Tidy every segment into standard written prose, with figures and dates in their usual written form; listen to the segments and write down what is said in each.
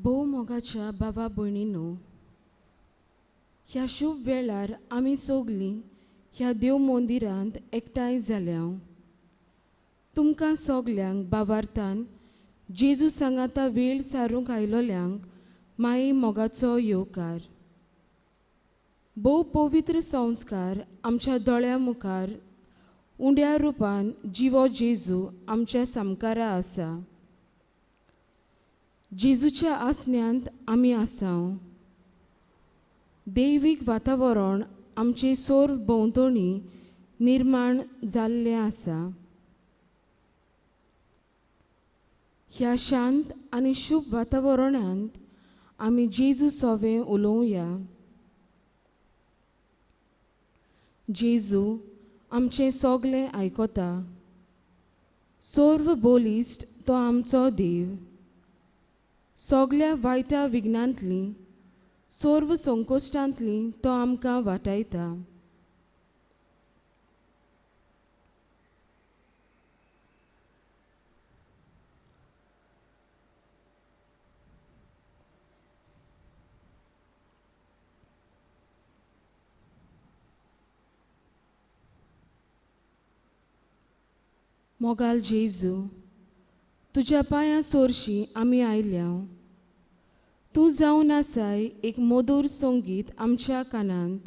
भोव मोगाच्या बाबा भयणींनो, ह्या शुभ वेळार आमी सोगलीं ह्या देव मंदिरांत एकठांय जाल्या. तुमकां सोगल्यांक भावार्थान जेजू सांगाता वेळ सारूंक आयलोल्यांक माये मोगाचो येवकार. भोव पवित्र संस्कार आमच्या दोळ्या मुखार उंड्या रुपान जिवो जेजू आमच्या सामकारा आसा. जेजूच्या आसण्यांत आमी आसां. दैवीक वातावरण आमचे सोर भोंवतणी निर्माण जाल्लें आसा. ह्या शांत आनी शुभ वातावरणांत आमी जेजू सोवें उलोवया. जेजू आमचें सोगलें आयकोता. सर्व बोलिश्ट तो आमचो देव. सोगल्या वायटा विघ्नांतलीं सर्व संकोश्टांतलीं तो आमकां वाटायता. मोगाल जेजू, तुज्या पांयां सोरशीं आमी आयल्या. तूं जावन आसाय एक मधूर संगीत आमच्या कानांत,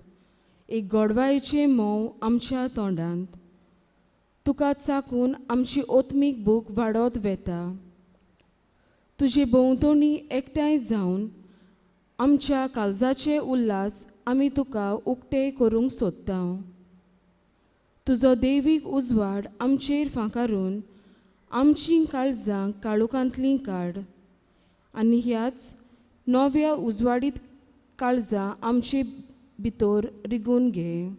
एक गोडवायेचें मोव आमच्या तोंडांत. तुका चाकून आमची ओत्मीक भूक वाडत वेता. तुजे भोंवतणी एकठांय जावन आमच्या काळजाचे उल्हास आमी तुका उक्ते करूंक सोदता. तुजो दैवीक उजवाड आमचेर फांकारून आमचीं काळजां काळोखांतलीं काड आनी ह्याच नव्या उजवाडीत काळजां आमचे भितर रिगून घे.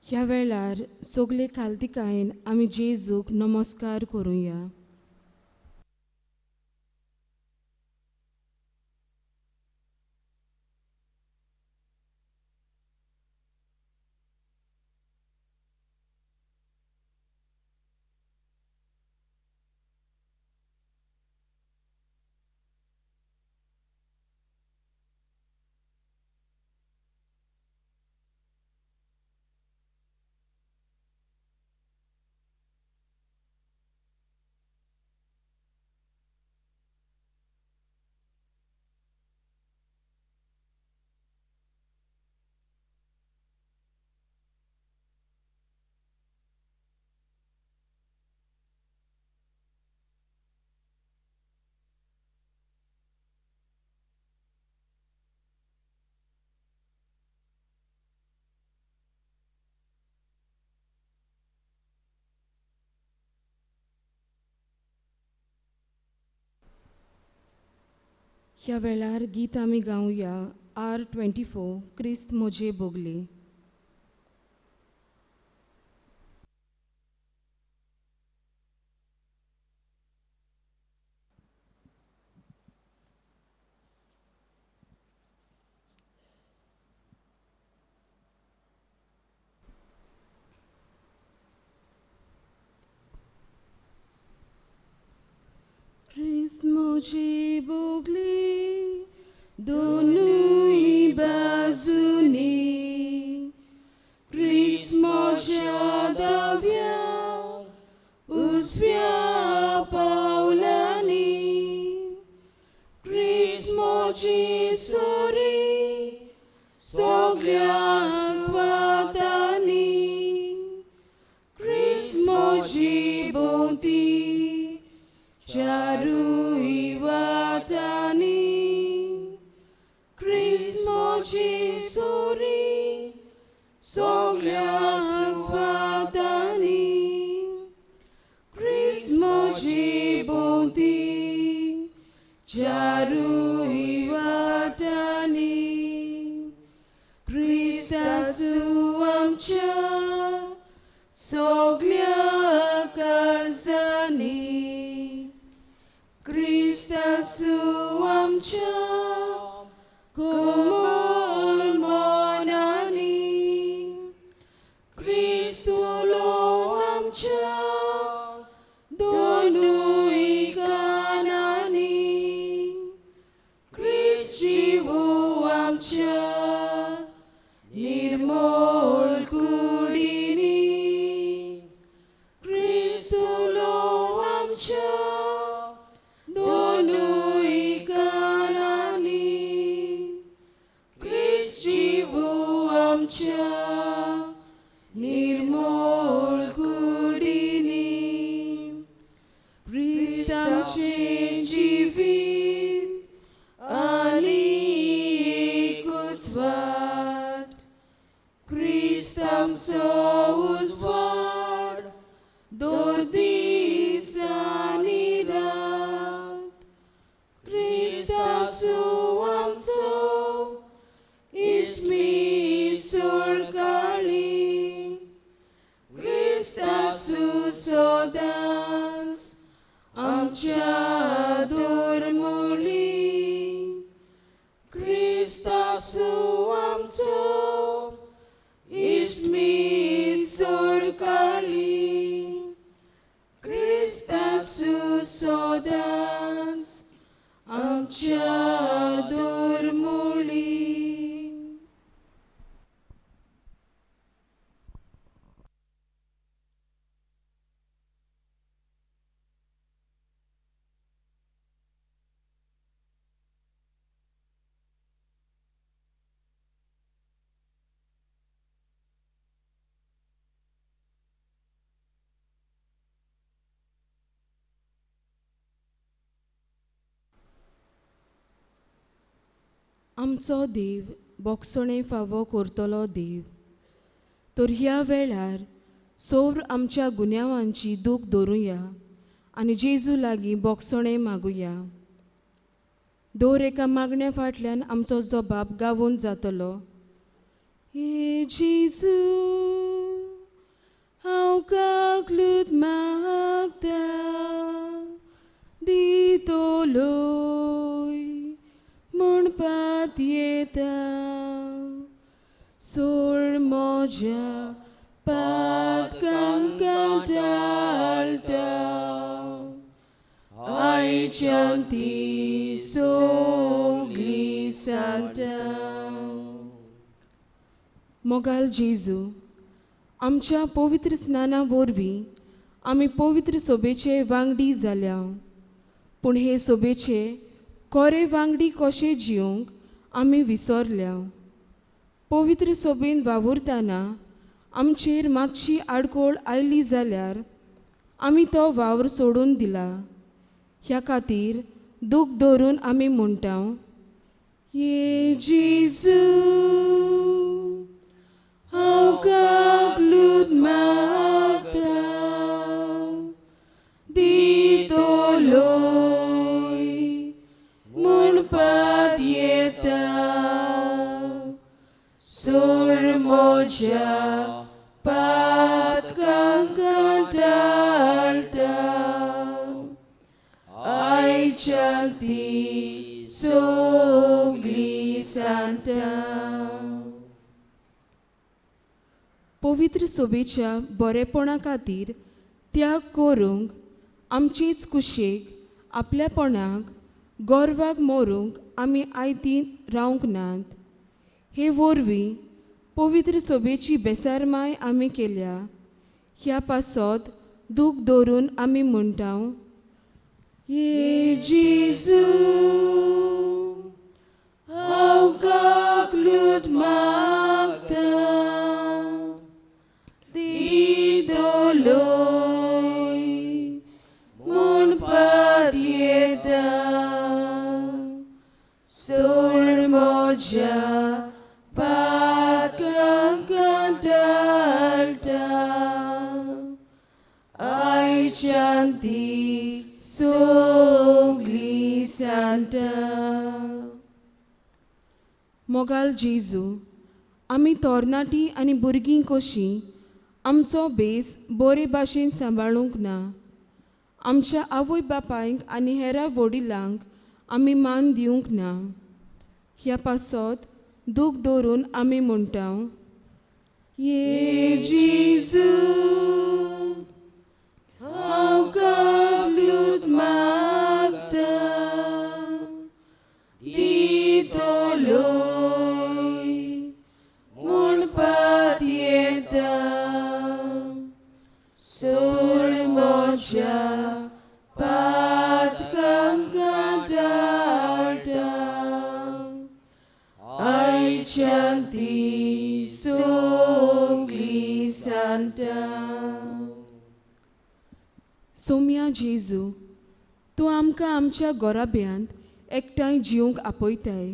ह्या वेळार सोगले खालतिकायेन आमी जेजूक नमस्कार करुया. ह्या वेळार गीत आमी गावया R24 क्रिस्त म्हजे बोगले. क्रिस्त म्हजे बोगले दोनूय बाजूनी, क्रिस्त म्हज्या दाव्या उजव्या पावलांनी, क्रिस्त म्हजी सोरी सोगल्या स्वातांनी, क्रिस्त म्हजी भोंवती चारूय वाटांनी, क्रिस्त म्हजी सोरी सोगल्या स्वातांनी, सगल्या काळजांनी क्रिस्तासू आमच्या कोमल मनांनी क्रिस्तुलो आमच्या दोनूय कानांनी क्रिस्त जिवो आमच्या निर्मल कुडीनी क्रिस्तुलो आमच्या दोनूय कानांनी क्रिस्त जिवो आमच्या निर्मल कुडीनी क्रिस्ताचे जिवीत आनी एकूच वाट क्रिस्त आमचो उजवाड दोर दीस आनी रात क्रिस्ताचो आमचो इस्मी सोडकाळी क्रिस्ताचो सोदांस आमच्या दोरमुली क्रिस्ताचो आमचो इस्मी सोडकाळी क्रिस्ताचो सोदांस आमच्या दोरमुली. आमचो देव बोगसणे फावो करतलो देव. तर ह्या वेळार सौर आमच्या गुन्यांवांची दूख दवरुया आनी जेजू लागीं बोगसणे मागुया. दर एका मागण्या फाटल्यान आमचो जबाब गावून जातलो. हे जेजू हांव काकलूत मागता दितलोय म्हणपात येता. सोड म्हज्या पातकांका टाळटा आयच्यान ती सगळी सांटा. मोगाल जेजू, आमच्या पवित्र स्नाना वरवीं आमी पवित्र सोबेचे वांगडी जाल्या. पूण हे सोबेचे कोरे वांगडी कशे जिवंक आमी विसरल्या. पवित्र सोबेन वावुरतना आमचेर मातशी आडकोळ आयली जाल्यार आमी तो वावर सोडून दिला. ह्या खातीर दूख धरून आमी म्हणटा, ये जेजू हांव काकलूत मागता दितलोय म्हणपात येता. सोड म्हज्या पातकांका टाळटा आयच्यान ती सगळी सांटा. पवित्र सोबेच्या बरेपणा खातीर त्याग करूंक आमचेच कुशेक आपल्यापणाक गोरवाक मोरूंक आमी आयतीन रावंक नात. हे वरवीं पवित्र सोबेची बेसारमाय आमी केल्या. ह्या पासत दूख धरून आमी म्हणटा, ये जेजू हांव काकलूत मागता दितलोय म्हणपात येता. सोड म्हज्या पातकांका टाळटा आयच्यान ती सगळी सांटा. मोगाल जेजू, आमी तरणाटी आनी भुरगीं कशीं आमचो बेस बरे भाशेन सांबाळूंक ना. आमच्या आवय बापायक आनी हेरा वडिलांक आमी मान दिवंक ना. ह्या पासत दूख दवरून आमी म्हणटा, ये जेजू, हांव गाबलूत मागता, दितलोय म्हणपात येता. सोड म्हज्या पातकांक घालता, आयच्यान ती सगळी सांता. सोम्या जेजू, तूं आमकां आमच्या गोराब्यांत एकठांय जिवंक आपयताय,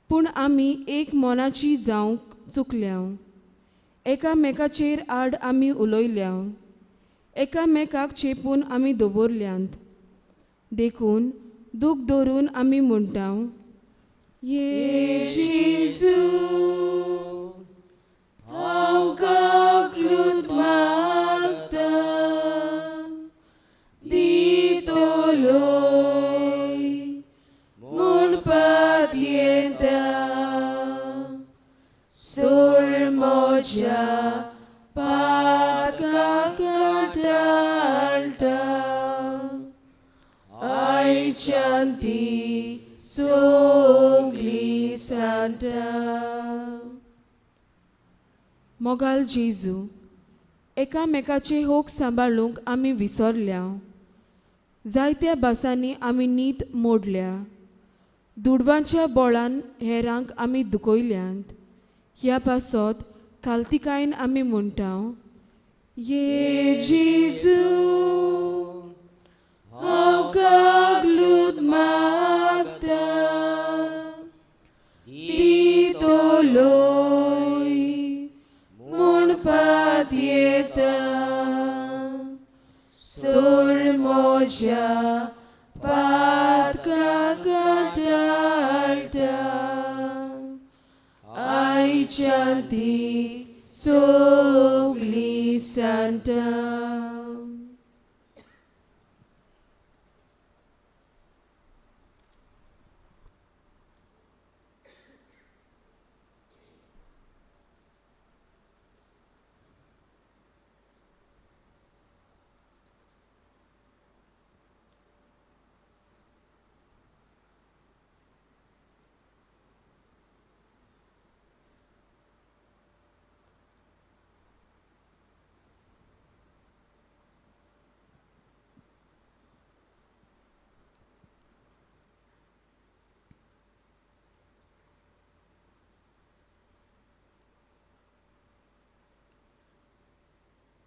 पूण आमी एक मोनाची जावंक चुकल्या. एकामेकाचेर आड आमी उलयल्या, एकामेकाक चेपून आमी दवरल्यांत. देखून दूख दवरून आमी म्हणटा, ये जेजू, हांव गाबलूत मागता, दितलोय म्हणपात येता. सोड म्हज्या पातकांक घालता, आयच्यान ती सगळी सांता. मोगाल जेजू, एकामेकाचे होक सांबाळूंक आमी विसरल्या. जायत्या भासांनी आमी नीत मोडल्या. दुडवांच्या बोळान हेरांक आमी दुखयल्यांत. ह्या पासत खालतिकायेन आमी म्हणटा, ये जेजू, हांव गाबलूत मागता, दितलोय म्हणपात येता. सोड म्हज्या पातकांक घालता, आयच्यान ती सगळी सांता.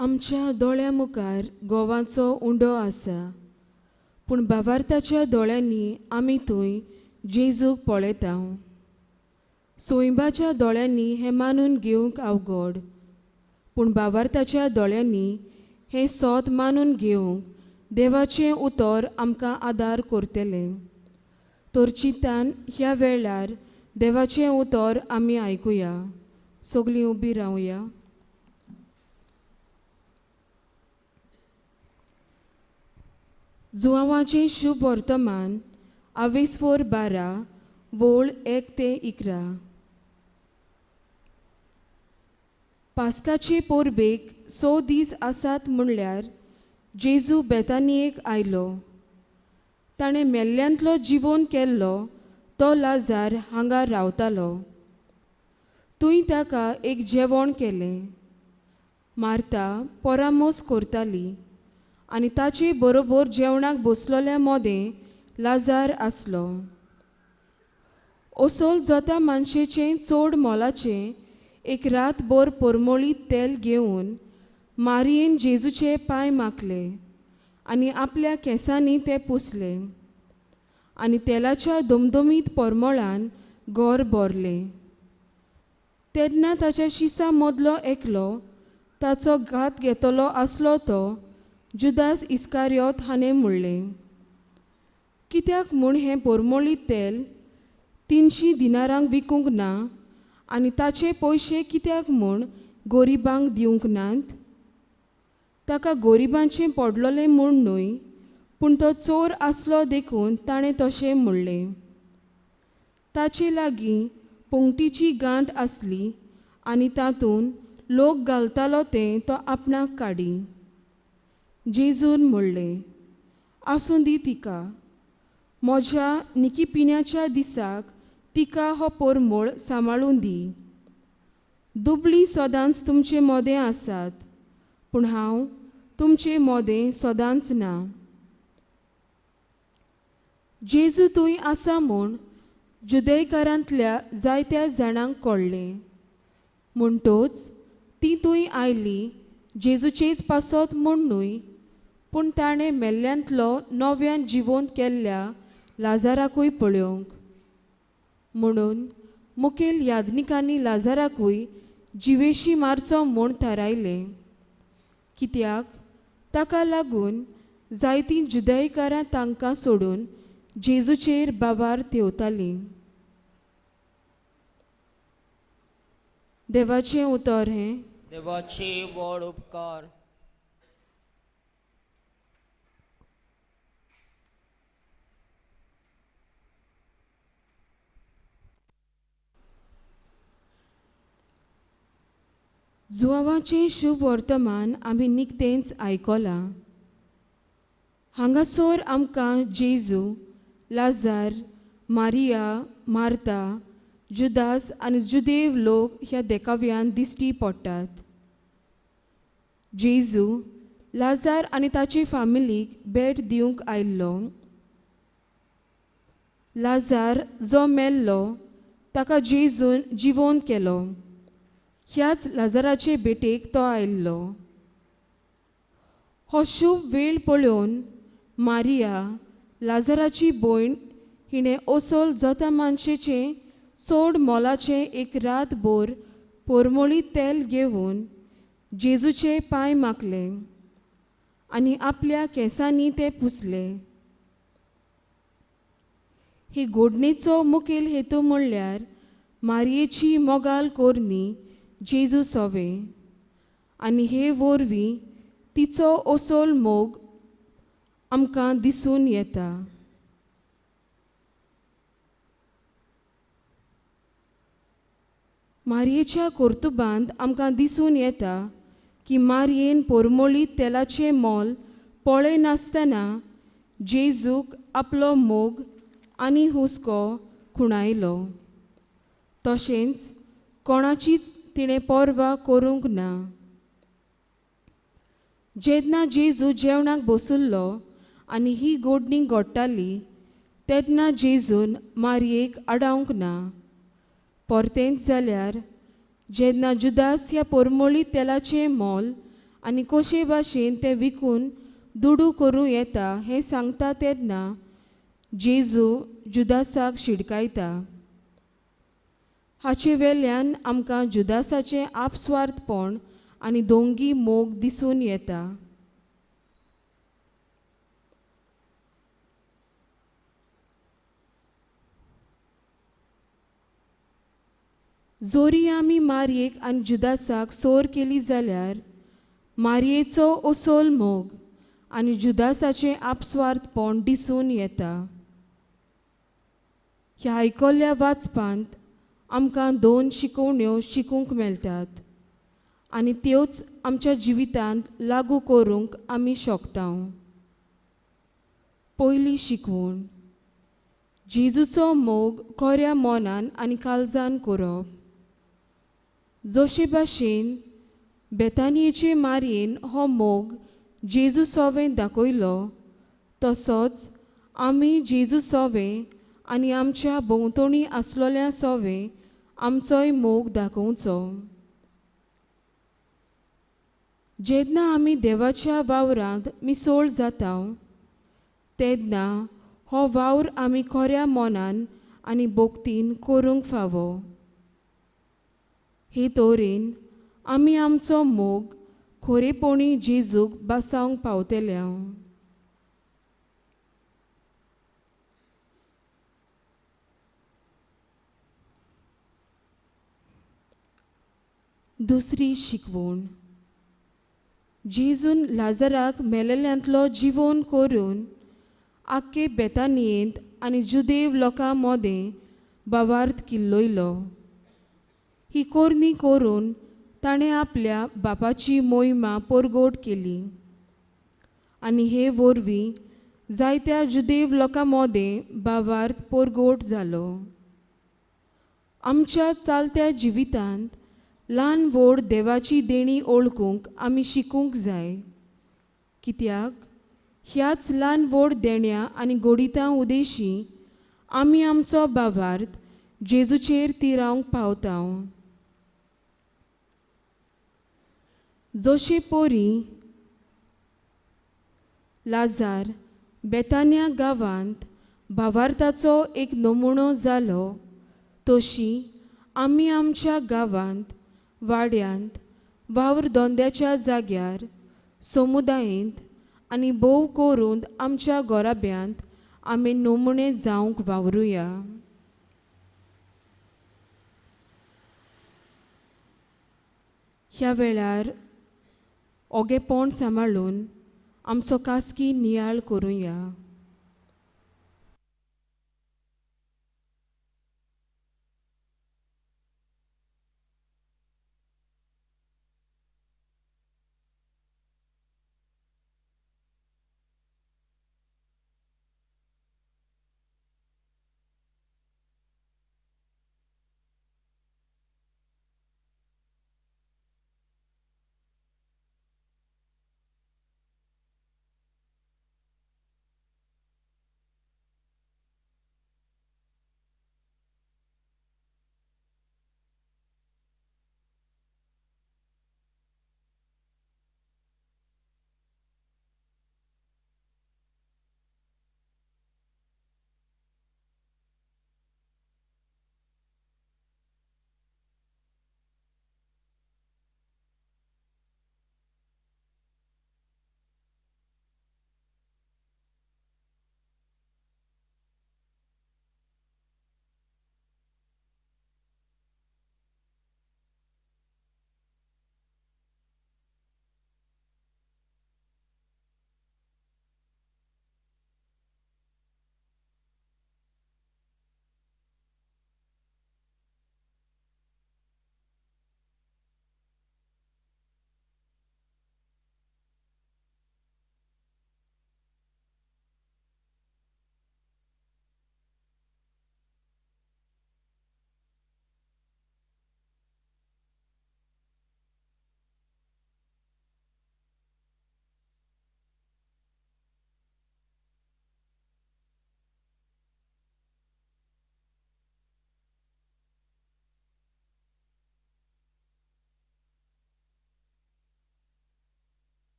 आमच्या दोळ्या मुखार गोवाचो उंडो आसा, पूण भावार्थाच्या दोळ्यांनी आमी थंय जेजूक पळयता. सोयंबाच्या दोळ्यांनी हें मानून घेवंक अवघड, पूण भावार्थाच्या दोळ्यांनी हें सोत मानून घेवंक देवाचें उतर आमकां आदार करतलें. तर चिंतान ह्या वेळार देवाचें उतर आमी आयकुया. सगळीं उबीं रावया. जुआंवाचें शुभ वर्तमान 24:12 वोळ 1-11. पास्काचे पोरबेक 6 दीस आसात म्हणल्यार जेजू बेतानियेक आयलो. ताणें मेल्ल्यांतलो जिवोन केल्लो तो लाजार हांगा रावतालो. थंय ताका एक जेवण केलें. मार्ता परामोस करताली आनी ताचे बरोबर जेवणाक बसलोल्या मोदें लाजार आसलो. ओसोल जोता मानशेचें चड मोलाचें एक रातभर परमळीत तेल घेवन मारयेन जेजूचे पांय माखले आनी आपल्या केंसांनी ते पुसले आनी तेलाच्या दमदमीत परमळान घर भरलें. तेन्ना ताच्या शिसा मदलो एकलो ताचो घात घेतलो आसलो तो जुदास इस्कारियोत हाणें म्हणलें, कित्याक म्हूण हें परमळीत तेल 300 दिनारांक विकूंक ना आनी ताचे पयशे कित्याक म्हूण गोरिबांक दिवंक नात? ताका गोरिबांचें पडलोलें म्हूण न्हय, पूण तो चोर आसलो देखून ताणें तशें म्हणलें. ताचे लागीं पोंगटीची गांठ आसली आनी तातूंत लोक घालतालो तें तो आपणाक काडी. जेजून म्हणलें, आसूं दी तिका. म्हज्या निखिपिण्याच्या दिसाक तिका हो परमळ सांबाळून दी. दुबळीं सदांच तुमचें मोदें आसात, पूण हांव तुमचें मोदें सदांच ना. जेजू थंय आसा म्हूण जुदैकारांतल्या जायत्या जाणांक कळ्ळें. म्हणटोच तीं थंय आयलीं जेजूचेच पासत म्हूण न्हय, पूण ताणें मेल्ल्यांतलो नव्यान जिवंत केल्ल्या लाजाराकूय पळोवंक. म्हणून मुखेल यादनिकांनी लाजाराकूय जिवेशी मारचो म्हूण थारायलें, कित्याक ताका लागून जायतीं जुदैकारां तांकां सोडून जेजूचेर बभार थेवतालीं. देवाचें उतर हें. देवाची व्हड उपकार. जुवावाचें शुभ वर्तमान आमी निकतेंच आयकलां. हांगासर आमकां जेजू, लाजार, मारिया, मार्ता, जुदास आनी जुदेव लोक ह्या देखाव्यान दिश्टी पडटात. जेजू लाजार आनी ताचे फामिलीक भेट दिवंक आयिल्लो. लाजार जो मेल्लो ताका जेजून जिवंत केलो. ह्याच लाजाराचे भेटेक तो आयिल्लो. हो शुभ वेळ पळोवन मारिया, लाजाराची भयण, हिणें ओसोल जोता मानशेचें चड मोलाचें एक रातभर परमळीत तेल घेवन जेजूचे पांय माखले आनी आपल्या केंसांनी ते पुसले. हे घोडणेचो मुखेल हेतू म्हणल्यार मारयेची मोगाल कोरनी जेजू सोवे आनी हे वरवीं तिचो ओसोल मोग आमकां दिसून येता. मारयेच्या कर्तुबांत आमकां दिसून येता की मारयेन परमळीत तेलाचें मोल पळय नासतना जेजूक आपलो मोग आनी हुस्को खुणायलो. तशेंच कोणाचीच तिणें पर्वा करूंक ना. जेन्ना जेजू जेवणाक बसुल्लो आनी ही घोडणी घोडटाली तेन्ना जेजून मारयेक आडावंक ना. परतेंच जाल्यार जेन्ना जुदास ह्या परमळीत तेलाचें मोल आनी कशे भाशेन तें विकून दुडू करूं येता हें सांगता तेन्ना जेजू जुदासाक शिडकायता. हाचे वेल्यान आमकां जुदासाचें आपस्वार्थपण आनी दोंगी मोग दिसून येता. जोरी आमी मारयेक आनी जुदासाक सोर केली जाल्यार मारयेचो ओसोल मोग आनी जुदासाचें आपस्वार्थपण दिसून येता. ह्या आयकल्ल्या वाचपांत आमकां 2 शिकवण्यो शिकूंक मेळटात आनी त्योच आमच्या जिवितांत लागू करूंक आमी शकता. पयली शिकवण, जेजूचो मोग खऱ्या मोनान आनी काळजान करप. जशे भाशेन बेतानियेचे मारयेन हो मोग जेजू सोवें दाखयलो, तसोच आमी जेजू सोवें आनी आमच्या भोंवतणी आसलोल्या सोवें आमचोय मोग दाखोवचो. जेन्ना आमी देवाच्या वावरांत मिसळ जाता तेन्ना हो वावर आमी खऱ्या मोनान आनी भोक्तीन करूंक फावो. हे तरेन आमी आमचो मोग खरेपणी जेजूक बासावंक पावतले. दुसरी शिकवण. जेजून लाजराक मेलेल्यांतलो जिवोवन करून आख्खे बेतानियेंत आनी जुदेव लोकां मोदें बवार्थ किल्लोयलो. ही कोरणी करून ताणें आपल्या बापाची मोहिमा परगोट केली आनी हे वरवीं जायत्या जुदेव लोकां मोदें भावार्थ परगोट जालो. आमच्या चालत्या जिवितांत ल्हान व्हड देवाची देणी ओळखूंक आमी शिकूंक जाय, कित्याक ह्याच ल्हान व्हड देण्यां आनी गोडितां उदेशी आमी आमचो भावार्थ जेजूचेर तिरावंक पावता. जशे पोरी लाजार बेतानिया गांवांत भावार्थाचो एक नमुनो जालो, तशी आमी आमच्या गांवांत, वाड्यांत, वावर धोंद्याच्या जाग्यार, समुदायांत आनी भोव करून आमच्या गोराब्यांत आमी नमुणे जावंक वावरुया. ह्या वेळार ओगेपण सांबाळून आमचो कास्की नियाळ करुया.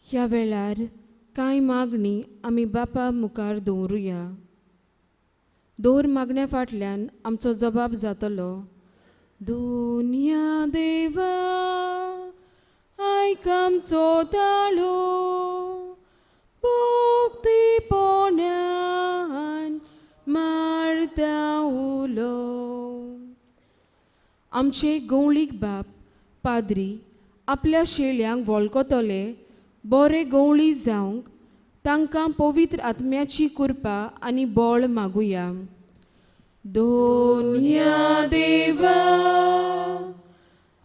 ह्या वेळार कांय मागणी आमी बापा मुखार दवरुया. दर मागण्या फाटल्यान आमचो जबाब जातलो, दुनिया देवा आयक आमचो ताळो, भोक्तीपोण्यान मारता उलो. आमचे गवळीक बाप पाद्री आपल्या शेळ्यांक वळखतले बरे गवळी जावंक तांकां पवित्र आत्म्याची कृपा आनी बळ मागुया. दोनिया देवा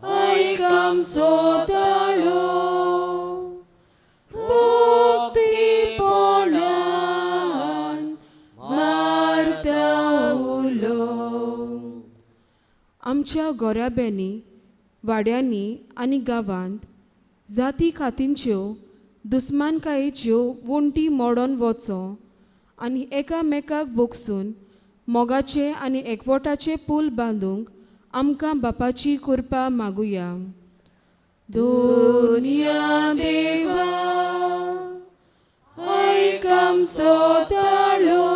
आयक आमचो ताळो, भोक्तीपोण्यान मारता उलो. आमच्या गोराब्यांनी, वाड्यांनी आनी गांवांत जाती खातींच्यो दुस्मानकायेच्यो वण्टी मोडोन वचो आनी एकामेकाक बोगसून मोगाचे आनी एकवटाचे पूल बांदूंक आमकां बापाची कृपा मागुया. दोनिया देवा आयक आमचो ताळो,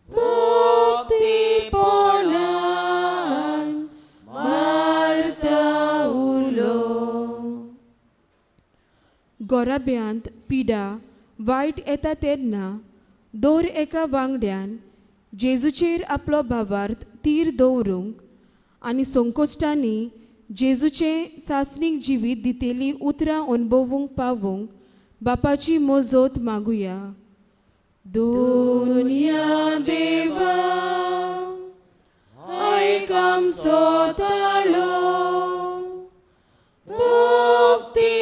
भोक्तीपोण्यान मारता उलो. गोराब्यांत पिडा वायट येता तेन्ना दर एका वांगड्यान जेजूचेर आपलो भावार्थ तीर दवरूंक आनी संकोश्टांनी जेजूचे सासणीक जिवीत दितेली उतरां अणभवूंक पावूंक बापाची मोजत मागुया. दोनिया देवा आयकाम सोताळो भक्तीपणान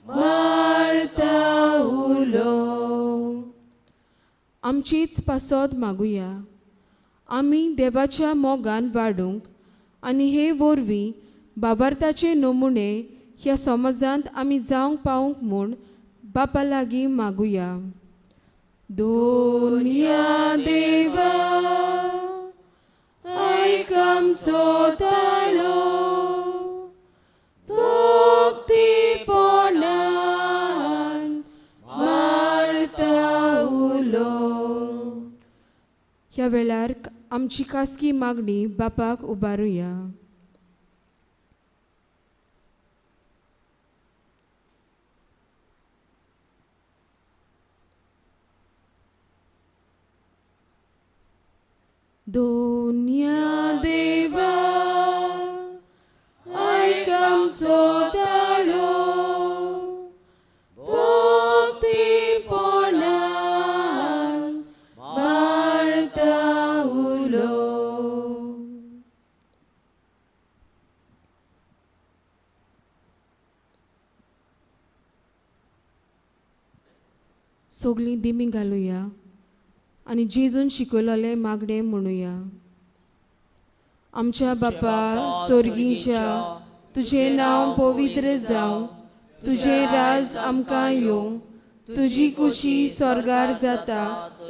वार्ता उलो. आमचीच पासत मागुया. आमी देवाच्या मोगान वाडूंक आनी हे वरवीं भावार्थाचे नमुने ह्या समाजांत आमी जावंक पावूंक म्हूण बापा लागीं मागुया. दोनिया देवा आयकाम सोताळो भक्तीपणान वार्ता उलो. ह्या वेळार आमची खासगी मागणी बापाक उबारुया. दोनिया देवा आयकाम सोताळो भक्तीपणान वार्ता उलो. सगळीं दिमी घालुया आनी जेजून शिकयलोले मागणे म्हणुया. आमच्या बापा स्वर्गीच्या तुझे नांव पवित्र जावं, तुझे राज आमकां येवं, तुजी कुशी स्वर्गार जाता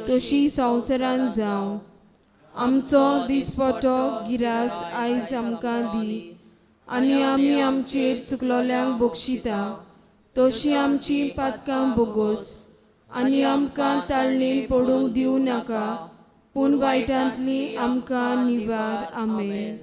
तशी संवसारान जावं. आमचो दिसपटो गिरास आयज आमकां दी आनी आमी आमचेर चुकलोल्यांक बक्षिता तशी आमची पातकां बोगोस आनी आमकां ताळणेन पडूंक दिवं नाका पूण वायटांतली आमकां निवार. आमेन.